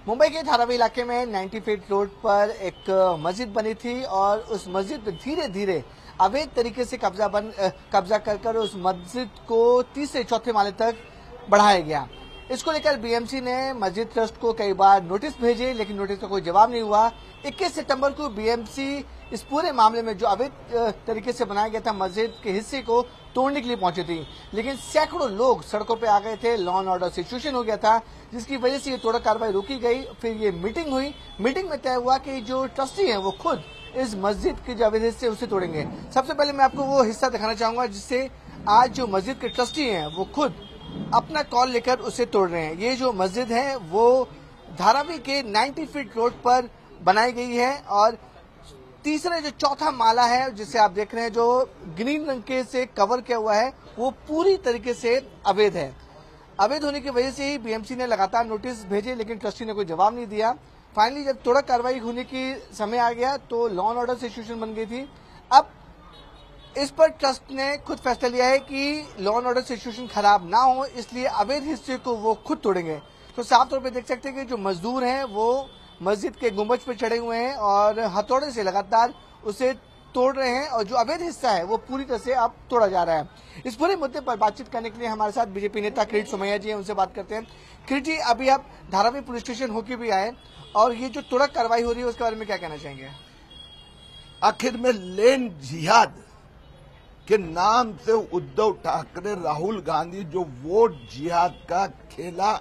मुंबई के धारावी इलाके में 90 फीट रोड पर एक मस्जिद बनी थी और उस मस्जिद पर धीरे धीरे अवैध तरीके से कब्जा कर उस मस्जिद को तीसरे चौथे माले तक बढ़ाया गया। इसको लेकर बीएमसी ने मस्जिद ट्रस्ट को कई बार नोटिस भेजे, लेकिन नोटिस का कोई जवाब नहीं हुआ। 21 सितंबर को बीएमसी इस पूरे मामले में जो अवैध तरीके से बनाया गया था मस्जिद के हिस्से को तोड़ने के लिए पहुंची थी, लेकिन सैकड़ों लोग सड़कों पे आ गए थे। लॉ एंड ऑर्डर सिचुएशन हो गया था, जिसकी वजह से ये तोड़ कार्रवाई रोकी गई। फिर ये मीटिंग हुई। मीटिंग में तय हुआ कि जो ट्रस्टी हैं वो खुद इस मस्जिद के जो अवैध हिस्से उसे तोड़ेंगे। सबसे पहले मैं आपको वो हिस्सा दिखाना चाहूंगा जिससे आज जो मस्जिद के ट्रस्टी हैं वो खुद अपना कॉल लेकर उसे तोड़ रहे हैं। ये जो मस्जिद है वो धारावी के 90 फीट रोड पर बनाई गई है और तीसरा जो चौथा माला है जिसे आप देख रहे हैं जो ग्रीन रंग के से कवर किया हुआ है वो पूरी तरीके से अवैध है। अवैध होने की वजह से ही बीएमसी ने लगातार नोटिस भेजे, लेकिन ट्रस्टी ने कोई जवाब नहीं दिया। फाइनली जब तोड़ा कार्रवाई होने की समय आ गया तो लॉ एंड ऑर्डर सिचुएशन बन गई थी। अब इस पर ट्रस्ट ने खुद फैसला लिया है कि लॉ एंड ऑर्डर सिचुएशन खराब ना हो, इसलिए अवैध हिस्से को वो खुद तोड़ेंगे। तो साफ तौर पे देख सकते हैं कि जो मजदूर हैं वो मस्जिद के गुंबज पर चढ़े हुए हैं और हथौड़े से लगातार उसे तोड़ रहे हैं और जो अवैध हिस्सा है वो पूरी तरह से अब तोड़ा जा रहा है। इस पूरे मुद्दे पर बातचीत करने के लिए हमारे साथ बीजेपी नेता किरीट सोमैया जी हैं, उनसे बात करते हैं। किरीट जी, अभी आप धारावी पुलिस स्टेशन होके भी आए और ये जो तोड़ा कार्रवाई हो रही है उसके बारे में क्या कहना चाहेंगे? आखिर में लेन जिहाद के नाम से उद्धव ठाकरे, राहुल गांधी जो वोट जिहाद का खेला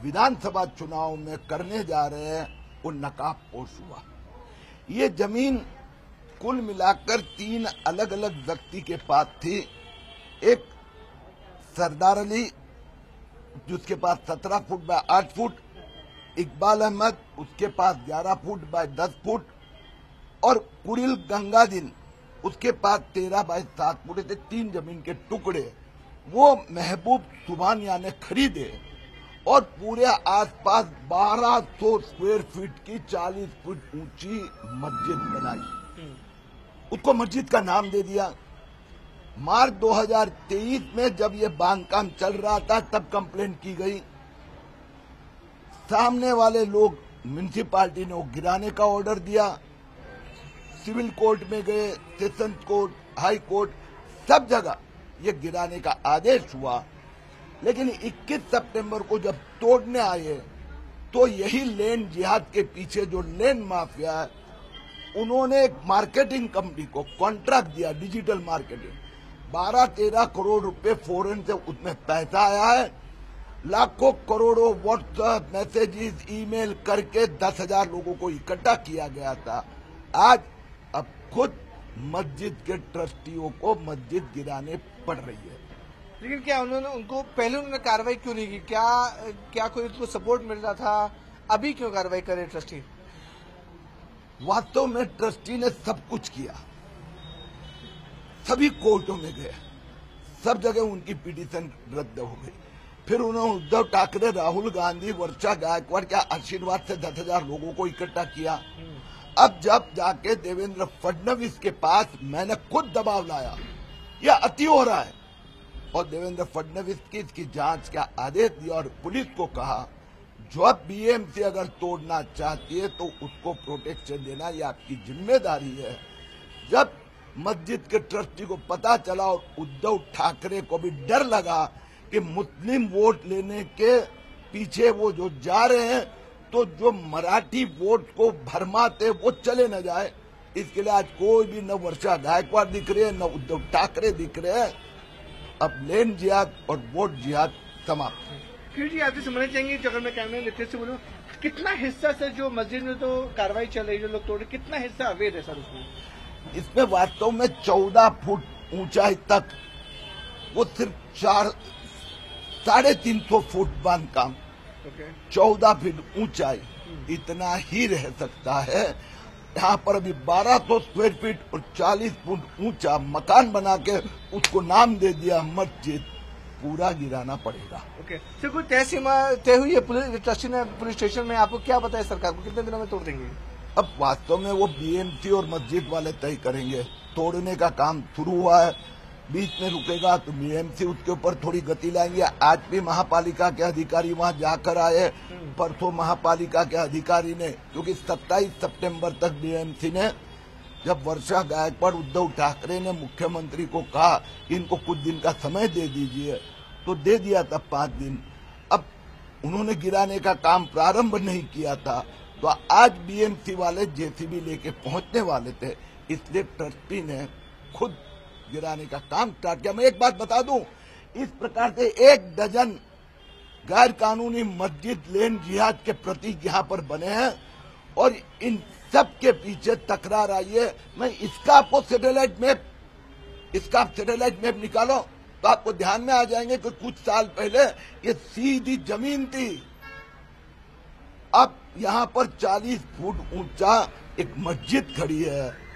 विधानसभा चुनाव में करने जा रहे हैं वो नकाबपोश हुआ। ये जमीन कुल मिलाकर 3 अलग अलग व्यक्ति के पास थी। एक सरदार अली जिसके पास 17 foot by 8 foot, Iqbal Ahmad उसके पास 11 फुट बाय 10 फुट और कुरिल गंगादीन उसके पास 13 बाय 7 फुट थे। 3 जमीन के टुकड़े वो महबूब सुभानिया ने खरीदे और पूरे आसपास 1200 स्क्वायर फीट की 40 फुट ऊंची मस्जिद बनाई। उसको मस्जिद का नाम दे दिया। मार्च 2023 में जब ये बांधकाम चल रहा था तब कंप्लेंट की गई। सामने वाले लोग म्युनिसिपालिटी ने वो गिराने का ऑर्डर दिया। सिविल कोर्ट में गए, सेशन कोर्ट, हाई कोर्ट, सब जगह ये गिराने का आदेश हुआ। लेकिन 21 सितंबर को जब तोड़ने आए तो यही लैंड जिहाद के पीछे जो लैंड माफिया है उन्होंने एक मार्केटिंग कंपनी को कॉन्ट्रैक्ट दिया, डिजिटल मार्केटिंग। 12-13 करोड़ रुपए फॉरेन से उसमें पैसा आया है। लाखों करोड़ों व्हाट्सएप मैसेजेस, ईमेल करके 10,000 लोगों को इकट्ठा किया गया था। आज अब खुद मस्जिद के ट्रस्टियों को मस्जिद गिराने पड़ रही है। लेकिन क्या उन्होंने कार्रवाई क्यों नहीं की? क्या कोई उनको सपोर्ट मिल रहा था? अभी क्यों कार्रवाई करे ट्रस्टी? वास्तव में ट्रस्टी ने सब कुछ किया, सभी कोर्टों में गए, सब जगह उनकी पिटीशन रद्द हो गई। फिर उन्होंने उद्धव ठाकरे, राहुल गांधी, वर्षा गायकवाड़ के आशीर्वाद से 10,000 लोगों को इकट्ठा किया। अब जब जाके देवेंद्र फडणवीस के पास मैंने खुद दबाव लाया, यह अति हो रहा है, और देवेंद्र फडणवीस की इसकी जांच का आदेश दिया और पुलिस को कहा जो बीएमसी अगर तोड़ना चाहती है तो उसको प्रोटेक्शन देना ये आपकी जिम्मेदारी है। जब मस्जिद के ट्रस्टी को पता चला और उद्धव ठाकरे को भी डर लगा कि मुस्लिम वोट लेने के पीछे वो जो जा रहे हैं तो जो मराठी वोट को भरमाते वो चले न जाए, इसके लिए आज कोई भी न वर्षा गायकवाड़ दिख रहे हैं न उद्धव ठाकरे दिख रहे हैं। अब लैंड जिहाद और वोट जिहाद समाप्त। फिर जी आपसे समझना चाहेंगे, जो अगर मैं कैमरे में से बोलूं, कितना हिस्सा सर जो मस्जिद में तो कार्रवाई चल रही है, जो लोग तोड़, कितना हिस्सा अवैध है सर उसमें? इसमें वास्तव में 14 फुट ऊंचाई तक वो सिर्फ 350 फुट बांधकाम, 14 फीट ऊंचाई, इतना ही रह सकता है। यहाँ पर अभी 1200 स्क्वायर फीट और 40 फुट ऊंचा मकान बना के उसको नाम दे दिया मस्जिद। पूरा गिराना पड़ेगा। ओके सर, कोई तय सीमा तय हुई है पुलिस ट्रस्टी ने पुलिस स्टेशन में? आपको क्या बताया सरकार को कितने दिनों में तोड़ देंगे? अब वास्तव में वो बीएमसी और मस्जिद वाले तय करेंगे। तोड़ने का काम शुरू हुआ है। बीच में रुकेगा तो बीएमसी उसके ऊपर थोड़ी गति लाएंगे। आज भी महापालिका के अधिकारी वहां जाकर आए। परसों महापालिका के अधिकारी ने, क्योंकि 27 सितंबर तक बीएमसी ने, जब वर्षा गायकवाड़ उद्धव ठाकरे ने मुख्यमंत्री को कहा कि इनको कुछ दिन का समय दे दीजिए, तो दे दिया था 5 दिन। अब उन्होंने गिराने का काम प्रारंभ नहीं किया था, तो आज बीएमसी वाले जेसीबी लेके पहुंचने वाले थे, इसलिए ट्रस्टी ने खुद गिराने का काम स्टार्ट किया। मैं एक बात बता दूं, इस प्रकार से 1 डजन गैर कानूनी मस्जिद लेन जिहाद के प्रतीक यहाँ पर बने हैं और इन सब के पीछे तकरार आई है। मैं इसका आपको सैटेलाइट मैप निकालो तो आपको ध्यान में आ जाएंगे कि कुछ साल पहले ये सीधी जमीन थी, अब यहाँ पर 40 फुट ऊंचा एक मस्जिद खड़ी है।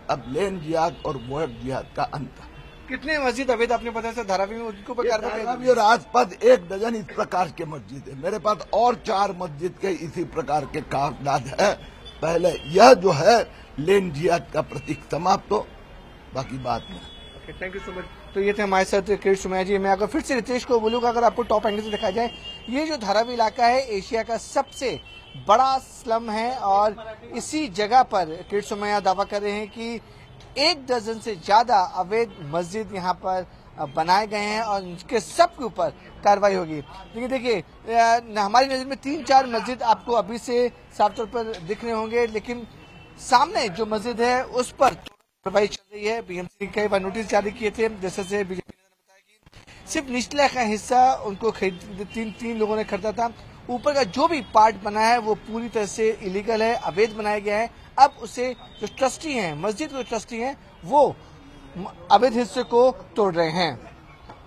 अब लेन जिहाद और वर्ड जिहाद का अंतर। कितने मस्जिद अवैध आपने पता है धारावी में, उनको पर धारावी और आसपास 1 डजन इस प्रकार के मस्जिद है। मेरे पास और 4 मस्जिद के इसी प्रकार के कागजात है। पहले यह जो है लेन जिहाद का प्रतीक समाप्त हो, बाकी बात में। Thank you so much. तो ये थे हमारे साथ किरीट सोमैया जी। मैं अगर फिर से रितेश को बोलूंगा, अगर आपको टॉप एंगल से दिखाया जाए, ये जो धारावी इलाका है एशिया का सबसे बड़ा स्लम है और इसी जगह पर किरीट सोमैया दावा कर रहे हैं कि 1 डजन से ज्यादा अवैध मस्जिद यहाँ पर बनाए गए हैं और इनके सब के ऊपर कार्रवाई होगी। लेकिन देखिए, हमारी नजर में 3-4 मस्जिद आपको अभी से साफ तौर पर दिख रहे होंगे, लेकिन सामने जो मस्जिद है उस पर कार्रवाई चल रही है। बीएमसी ने कई बार नोटिस जारी किए थे, जैसे से बीजेपी ने बताया कि सिर्फ निचला का हिस्सा उनको तीन लोगों ने खरीदा था, ऊपर का जो भी पार्ट बना है वो पूरी तरह से इलीगल है, अवैध बनाया गया है। अब उसे जो ट्रस्टी हैं, मस्जिद के ट्रस्टी हैं, वो अवैध हिस्से को तोड़ रहे हैं।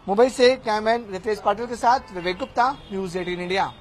मुंबई से कैमरामैन रितेश पाटिल के साथ विवेक गुप्ता, न्यूज़ 18 इंडिया।